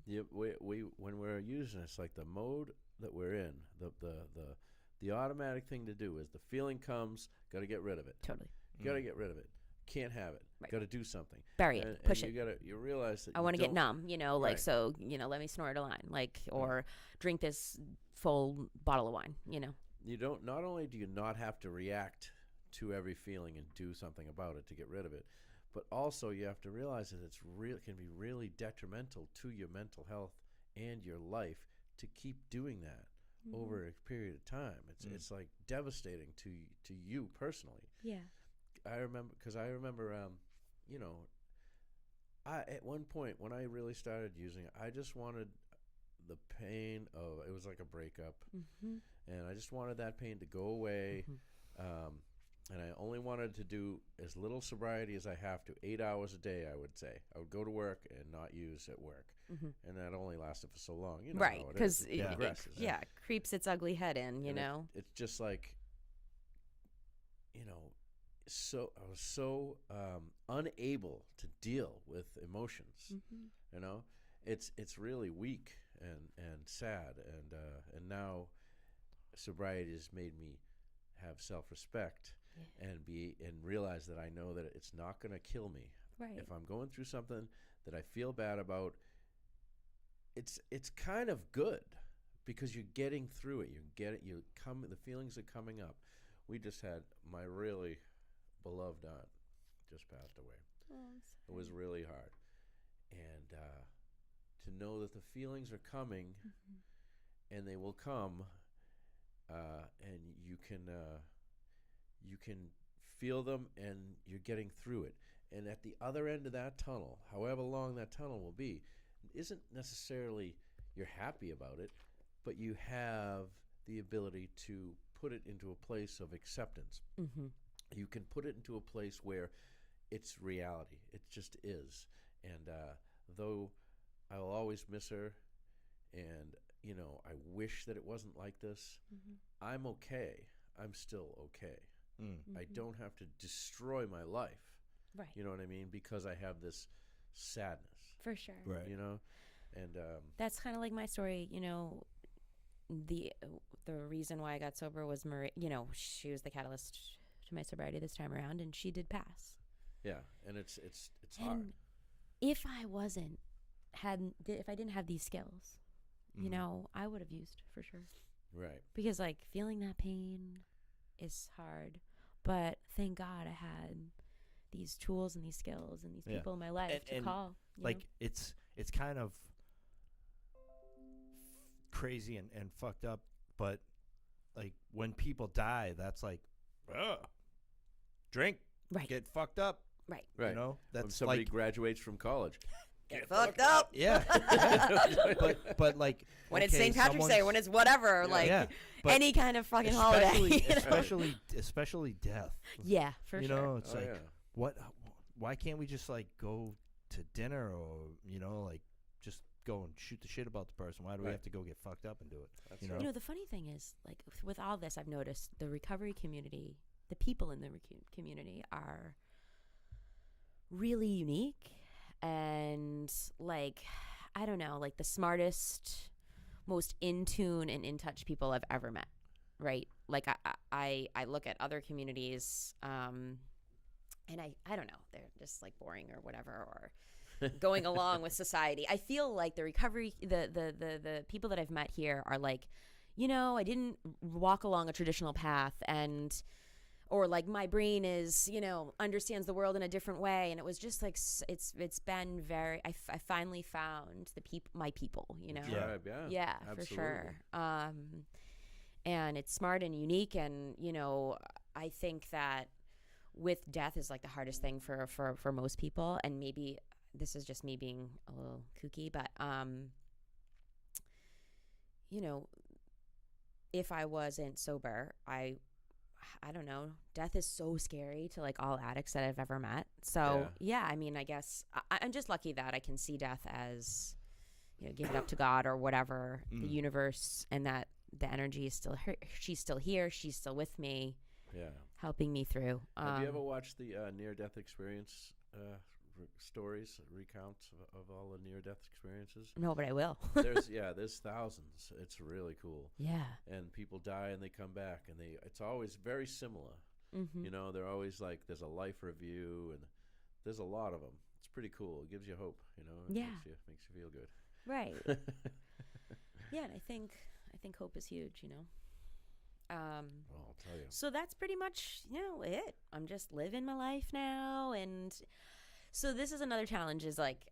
Yeah, we when we're using it's like the mode that we're in, the automatic thing to do is the feeling comes, got to get rid of it. Totally. You got to get rid of it. Can't have it. Right. Got to do something. Bury it. And Push you it. You realize that I want to get numb, you know, like, Right. so, you know, let me snort a line, like, or drink this full bottle of wine, you know. You don't. Not only do you not have to react to every feeling and do something about it to get rid of it, but also you have to realize that it's can be really detrimental to your mental health and your life to keep doing that over a period of time. It's like devastating to you personally. Yeah. I remember, you know, at one point when I really started using it, I just wanted the pain of, it was like a breakup, and I just wanted that pain to go away, and I only wanted to do as little sobriety as I have to, 8 hours a day, I would say. I would go to work and not use at work, and that only lasted for so long. You know Right, how it because is. it progresses. creeps its ugly head in, you And know. it's just like, you know, I was so unable to deal with emotions. You know, it's really weak and sad, and now sobriety has made me have self-respect and realize that I know that it's not going to kill me. Right. If I'm going through something that I feel bad about, it's kind of good because you're getting through it. The feelings are coming up. We just had my really beloved aunt just passed away. It was really hard, and to know that the feelings are coming, and they will come, and you can feel them, and you're getting through it. And at the other end of that tunnel, however long that tunnel will be, isn't necessarily you're happy about it, but you have the ability to put it into a place of acceptance. You can put it into a place where it's reality. It just is. And though I will always miss her, and you know, I wish that it wasn't like this, I'm okay. I'm still okay. I don't have to destroy my life. Right. You know what I mean? Because I have this sadness. For sure. Right. You know, and That's kind of like my story, you know. The reason why I got sober was Marie, you know, she was the catalyst to my sobriety this time around, and she did pass. yeah, and it's hard. And if I if I didn't have these skills, you know, I would have used for sure. Right. Because like feeling that pain is hard, but thank God I had these tools and these skills and these people in my life to and call. You like know? it's kind of crazy and fucked up, but like when people die, that's like, drink, Right. get fucked up, Right. Right. you know. When That's somebody like, graduates from college. Get fucked up. yeah. but like When it's okay, St. Patrick's Day, when it's whatever, like yeah, but any kind of fucking holiday. You know? especially death. Yeah, for you sure. know, it's Oh, like yeah. what? Why can't we just like go to dinner, or like just go and shoot the shit about the person. Why do we Right. have to go get fucked up and do it? That's You right. know? The funny thing is, like, with all this, I've noticed the recovery community, the people in the community are really unique and, like, I don't know, like the smartest, most in tune and in touch people I've ever met, right? Like, I look at other communities, and I don't know, they're just like boring or whatever, or going along with society. I feel like the recovery, the people that I've met here are like, I didn't walk along a traditional path, or like my brain is, understands the world in a different way. And it was just like, it's been very, I finally found my people, Tribe, yeah. Yeah, absolutely. for sure. And it's smart and unique. And, I think that with death is like the hardest thing for most people. And maybe this is just me being a little kooky, but, if I wasn't sober, I don't know, death is so scary to like all addicts that I've ever met. So yeah, I mean, I guess I'm just lucky that I can see death as, give it up to God or whatever, the universe, and that the energy is still her. She's still here. She's still with me. Yeah. Helping me through. Have you ever watched the near-death experience stories, recounts of all the near-death experiences? No, but I will. There's thousands. It's really cool. Yeah. And people die and they come back, and it's always very similar. Mm-hmm. They're always like, there's a life review, and there's a lot of them. It's pretty cool. It gives you hope. It Yeah. makes you feel good. Right. Yeah, and I think hope is huge. Well, I'll tell you. So that's pretty much, it. I'm just living my life now. And so this is another challenge, is like,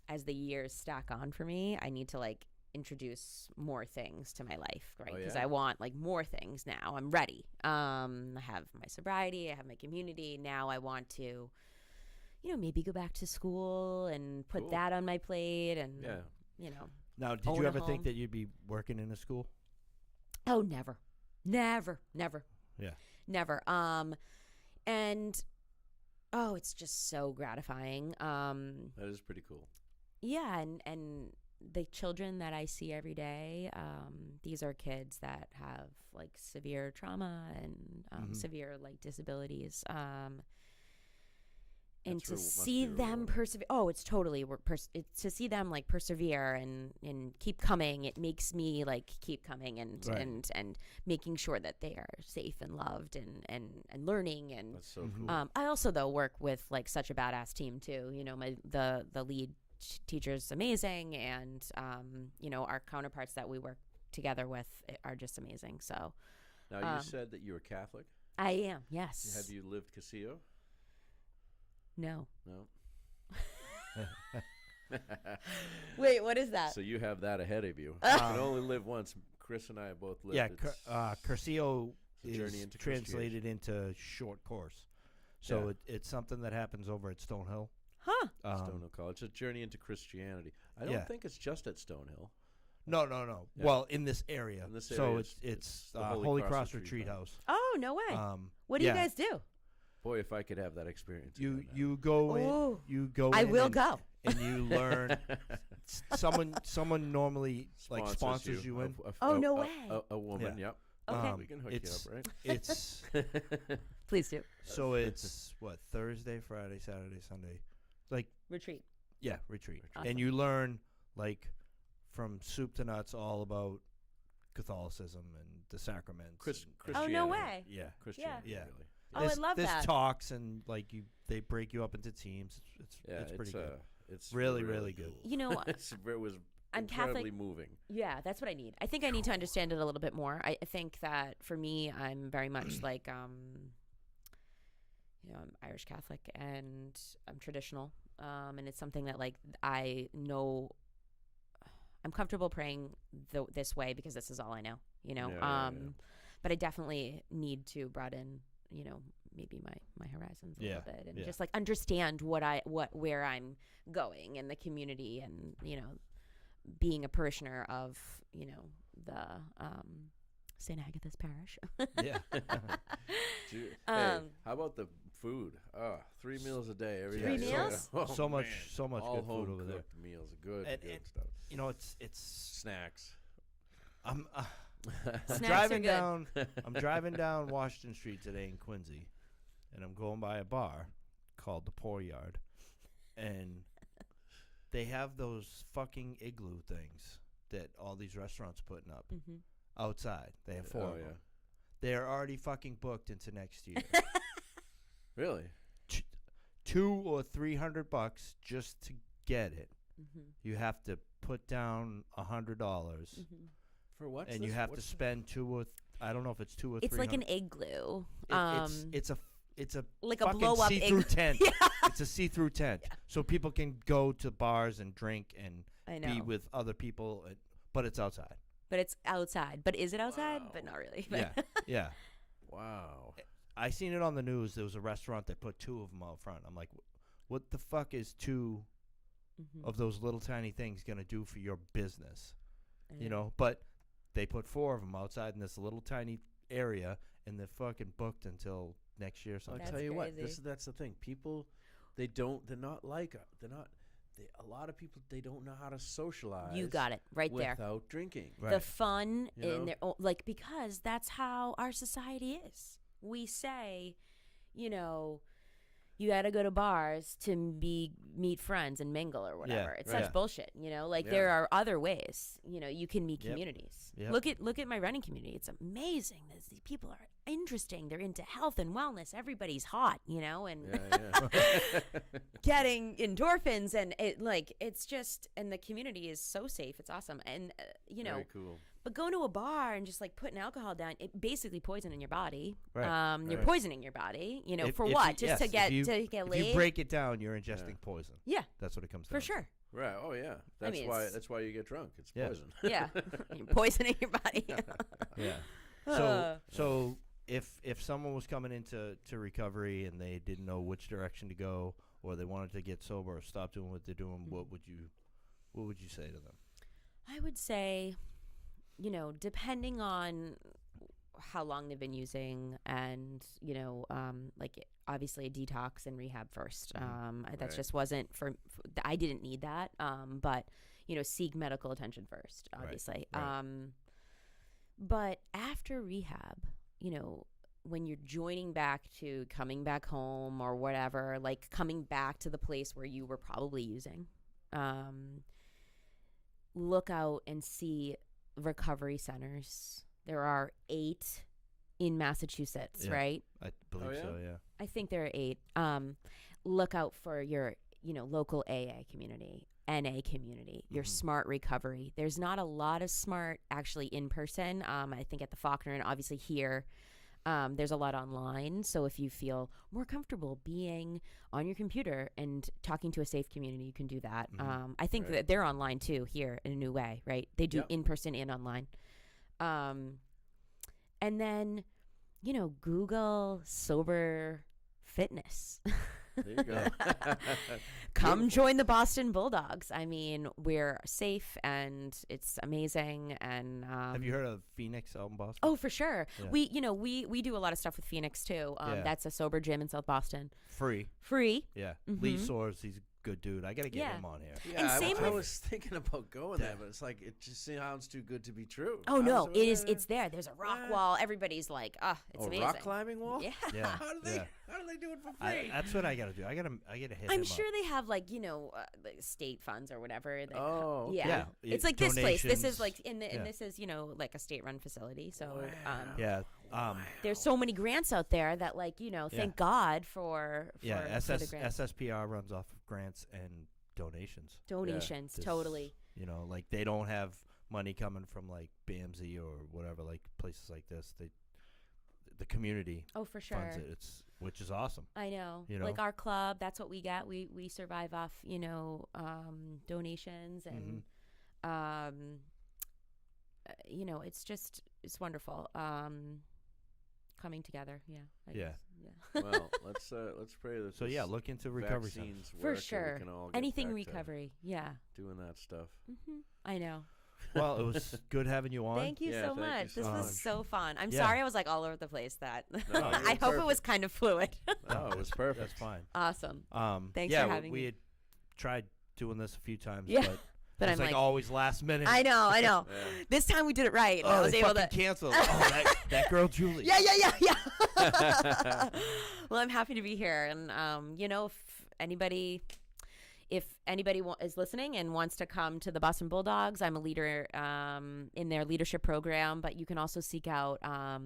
as the years stack on for me, I need to like introduce more things to my life, right? Because I want like more things now. I'm ready. I have my sobriety, I have my community. Now I want to, maybe go back to school and put that on my plate, and, Now, did own you a ever think home. that you'd be working in a school? Oh, never. Yeah. Never. And it's just so gratifying. That is pretty cool. Yeah, and the children that I see every day, these are kids that have like severe trauma and severe like disabilities. And to see them persevere, it's totally to see them like persevere and keep coming. It makes me like keep coming and making sure that they are safe and loved and learning. And That's so cool. I also though work with like such a badass team too. The lead teacher's amazing, and our counterparts that we work together with are just amazing. So Now, you said that you were Catholic. I am, yes. Have you lived Casillo? No. No. Wait, what is that? So you have that ahead of you. You can only live once. Chris and I have both lived. Yeah, It's Cursillo a journey is into translated into short course. So it's something that happens over at Stonehill. Huh. Stonehill College. It's a journey into Christianity. I don't think it's just at Stonehill. No. Yeah. Well, in this area. In this so area, it's the Holy Cross Retreat House. Oh, no way. What do you guys do? Boy, if I could have that experience. You go Ooh. in. You go. I in will and, go. And you learn. Someone normally like sponsors you in. No way. A woman. Yeah. Yep. Okay. We can hook you up, right? It's Please do. so it's what, Thursday, Friday, Saturday, Sunday, like Retreat. retreat. Awesome. And you learn like from soup to nuts all about Catholicism and the sacraments. Christianity. Oh, no way. Yeah. Christianity. Yeah. Really. Oh, I love there's that. talks and like they break you up into teams. It's pretty good. It's really good. It was I'm incredibly Catholic. moving. Yeah, that's what I need. I think I need to understand it a little bit more. I think that for me, I'm very much like, I'm Irish Catholic and I'm traditional. And it's something that like I know I'm comfortable praying this way because this is all I know, Yeah. But I definitely need to broaden, maybe my horizons a little bit and just like understand where I'm going in the community and, being a parishioner of, the St. Agatha's Parish. Yeah. Hey, how about the food. 3 meals a day every day. Three meals? Oh, so much All good food over there. home-cooked meals, good And stuff. You know, it's Snacks. I'm Snacks driving are good. I'm driving down Washington Street today in Quincy, and I'm going by a bar called the Poor Yard, and they have those fucking igloo things that all these restaurants putting up outside. They have 4 of them. They're already fucking booked into next year. Really? $200 or $300 just to get it. You have to put down $100. For what? And you have to spend I don't know if it's 2 or 3. It's like an igloo. It's a like a fucking blow up see-through igloo. tent. It's a see-through tent, so people can go to bars and drink and I know. be with other people, but it's outside. But it's outside. But is it outside? Wow. But not really. Yeah. Wow. I seen it on the news. There was a restaurant that put 2 of them out front. I'm like, what the fuck is 2 of those little tiny things gonna do for your business? You know, but they put 4 of them outside in this little tiny area, and they're fucking booked until next year or something. I'll tell you what. That's the thing. People, they're not. A lot of people, they don't know how to socialize. You got it right there. Without drinking. Right. The fun You know? in their because that's how our society is. We say, you know, you got to go to bars to meet friends and mingle or whatever. It's right. such bullshit, you know. Like Yeah. there are other ways, you know, you can meet Yep. communities. Yep. Look at my running community. It's amazing. These people are interesting. They're into health and wellness. Everybody's hot, you know, and Yeah. getting endorphins and it's just, and the community is so safe. It's awesome. And you know, Very cool. but going to a bar and just like putting alcohol down, it basically poisoning your body. Right. You're Right. poisoning your body, you know, If- for if what? you- Just to yes, get if laid. If you break it down, you're ingesting poison. Yeah, That's what it comes for down sure. Right. Oh yeah. That's mean, why. it's- That's why you get drunk. It's Yeah. poison. Yeah, you're poisoning your body. to. Yeah. Uh. So if someone was coming into recovery and they didn't know which direction to go, or they wanted to get sober or stop doing what they're doing, what would you say to them? I would say, you know, depending on how long they've been using, and you know, obviously a detox and rehab first. That Right. just wasn't I didn't need that. But you know, seek medical attention first, obviously. Right. But after rehab, you know, when you're coming back home or whatever, like coming back to the place where you were probably using, look out and see recovery centers. There are 8 in Massachusetts, Yeah. right? I believe yeah? so. Yeah. I think there are 8. Look out for your, you know, local AA community, NA community, your smart recovery. There's not a lot of smart actually in person. I think at the Faulkner and obviously here, there's a lot online. So if you feel more comfortable being on your computer and talking to a safe community, you can do that. I think that they're online too here in a new way, right? They do in person and online. And then, you know, Google sober fitness. There you go. Come join the Boston Bulldogs. I mean, we're safe and it's amazing. And Have you heard of Phoenix out in Boston? oh, for sure. Yeah. We do a lot of stuff with Phoenix too. Yeah. That's a sober gym in South Boston. Free. Yeah. Lee Soares, he's a good dude. I gotta get Yeah. him on here. Yeah, And I, same I with- was thinking about going there, but it's like it just sounds too good to be true. Oh no, How's it is. It's there. There's a rock Yeah. wall. Everybody's like, it's a amazing. rock climbing wall. Yeah. Yeah. How do they? Yeah. How do they do it for free? That's what I gotta do. I gotta hit him I'm up. sure they have like, you know, like state funds or whatever. That Oh, yeah. Yeah. It's like this place. This Donations. is like and Yeah. this is, you know, like a state-run facility. So Yeah. there's so many grants out there that, like, you know, Yeah. thank God for the grants. SSPR runs off of grants and donations. Donations, This- totally. You know, like they don't have money coming from like BAMZ or whatever, like places like this. The community Oh, for sure. funds it. Which is awesome. I know. You know? Like our club, that's what we get. We survive off, you know, donations and you know, it's wonderful. Coming together, yeah. I Yeah. guess, yeah. Well, let's pray that. So yeah, this look into recovery centers. vaccines For work and sure. we can all get Anything back to recovery, yeah. doing that stuff. I know. Well, it was good having you on. Thank you Yeah, so thank you much. so This much. was so fun. I'm Yeah. sorry I was like all over the place. That No, I you're hope it was perfect. kind of fluid. No, it was perfect. That's fine. Awesome. Thanks yeah, for having we me. had tried doing this a few times, Yeah. but But it's I'm like like, always last minute. I know. Yeah. This time we did it right. and I Oh, was they able fucking to. canceled. Oh, that girl Julie. Yeah. Well, I'm happy to be here, and if anybody is listening and wants to come to the Boston Bulldogs, I'm a leader in their leadership program. But you can also seek out, our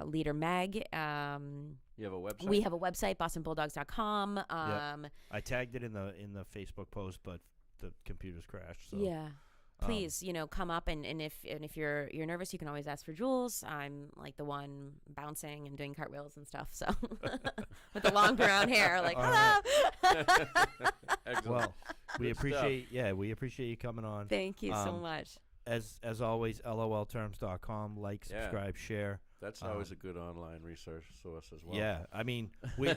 leader Meg. You have a website? We have a website, bostonbulldogs.com. I tagged it in the Facebook post, but the computer's crashed. So Yeah. Please, come up and if you're nervous, you can always ask for Jules. I'm like the one bouncing and doing cartwheels and stuff. So with the long brown hair, like hello. Excellent. Well, we Good stuff. appreciate you coming on. Thank you so much. As always, lolterms.com. Like, Yeah. subscribe, share. That's always a good online research source as well. Yeah, I mean, we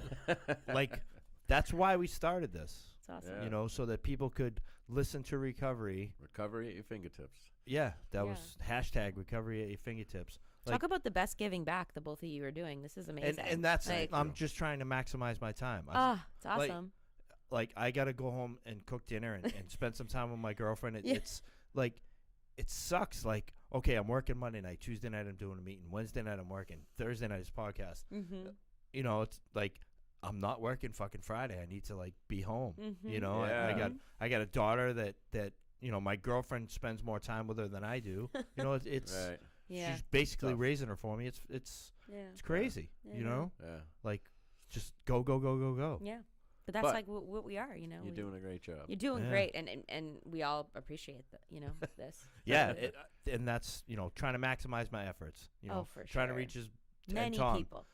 that's why we started this. It's awesome. Yeah. So that people could listen to recovery. Recovery at your fingertips. Yeah, that Yeah. was hashtag recovery at your fingertips. Talk about the best giving back the both of you are doing. This is amazing. And that's like, I'm just trying to maximize my time. it's awesome. Like I gotta go home and cook dinner and spend some time with my girlfriend. Yeah. It's like it sucks. Like, okay, I'm working Monday night, Tuesday night I'm doing a meeting, Wednesday night I'm working, Thursday night is podcast. Mm-hmm. It's like I'm not working fucking Friday. I need to like be home. Mm-hmm. Yeah. I got a daughter that my girlfriend spends more time with her than I do. It's Right. Yeah. she's basically Tough. raising her for me. It's Yeah. crazy. Yeah. Yeah. Like just go go go go go. Yeah. But that's But like what we are, You're doing a great job. You're doing Yeah. great, and we all appreciate this. Yeah, and that's trying to maximize my efforts. For trying to sure. reach as Many Tom, people.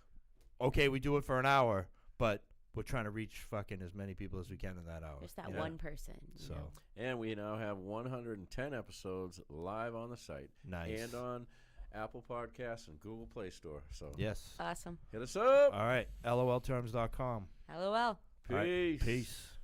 okay, we do it for an hour, but we're trying to reach fucking as many people as we can in that hour. Just that Yeah. one person. you So know. And we now have 110 episodes live on the site nice. and on Apple Podcasts and Google Play Store. So Yes. Awesome. hit us up. All right. lolterms.com. LOL. All right, Peace. Peace.